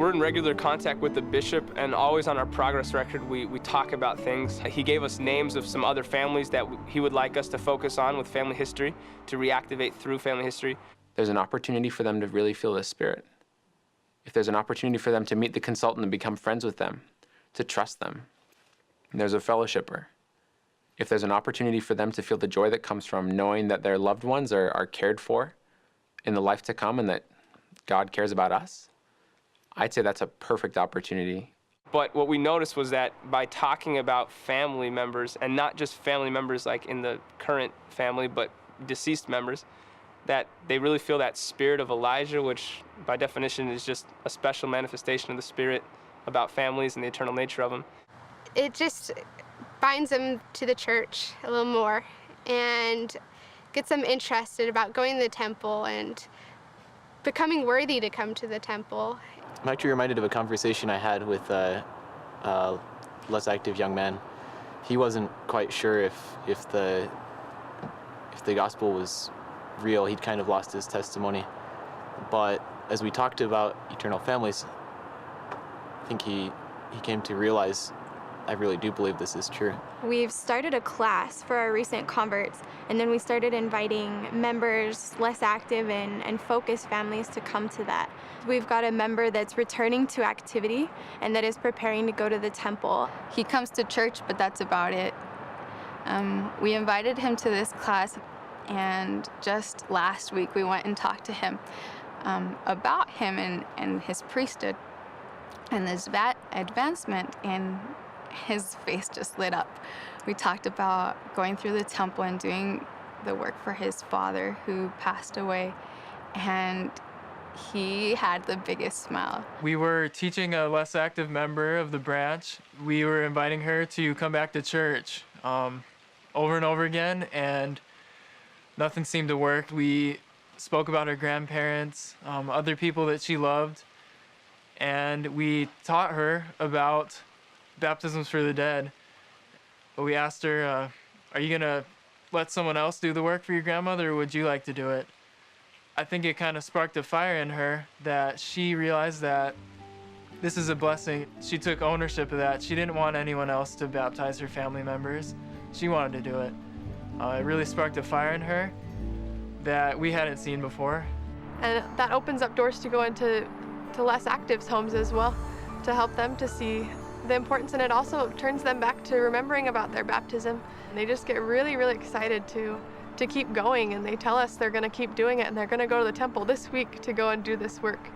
We're in regular contact with the bishop, and always on our progress record, we talk about things. He gave us names of some other families that he would like us to focus on with family history, to reactivate through family history. There's an opportunity for them to really feel the Spirit. If there's an opportunity for them to meet the consultant and become friends with them, to trust them, and there's a fellowshipper. If there's an opportunity for them to feel the joy that comes from knowing that their loved ones are cared for in the life to come and that God cares about us, I'd say that's a perfect opportunity. But what we noticed was that by talking about family members, and not just family members like in the current family, but deceased members, that they really feel that spirit of Elijah, which by definition is just a special manifestation of the Spirit about families and the eternal nature of them. It just binds them to the church a little more and gets them interested about going to the temple and becoming worthy to come to the temple. I'm actually reminded of a conversation I had with a less active young man. He wasn't quite sure if the gospel was real. He'd kind of lost his testimony. But as we talked about eternal families, I think he came to realize, I really do believe this is true. We've started a class for our recent converts, and then we started inviting members, less active and focused families to come to that. We've got a member that's returning to activity and that is preparing to go to the temple. He comes to church, but that's about it. We invited him to this class, and just last week we went and talked to him about him and his priesthood and his advancement, and his face just lit up. We talked about going through the temple and doing the work for his father who passed away, and he had the biggest smile. We were teaching a less active member of the branch. We were inviting her to come back to church over and over again, and nothing seemed to work. We spoke about her grandparents, other people that she loved, and we taught her about baptisms for the dead. But we asked her, are you gonna let someone else do the work for your grandmother, or would you like to do it? I think it kind of sparked a fire in her that she realized that this is a blessing. She took ownership of that. She didn't want anyone else to baptize her family members. She wanted to do it. It really sparked a fire in her that we hadn't seen before. And that opens up doors to go into less actives' homes as well, to help them to see the importance, and it also turns them back to remembering about their baptism. And they just get really, really excited to keep going, and they tell us they're going to keep doing it, and they're going to go to the temple this week to go and do this work.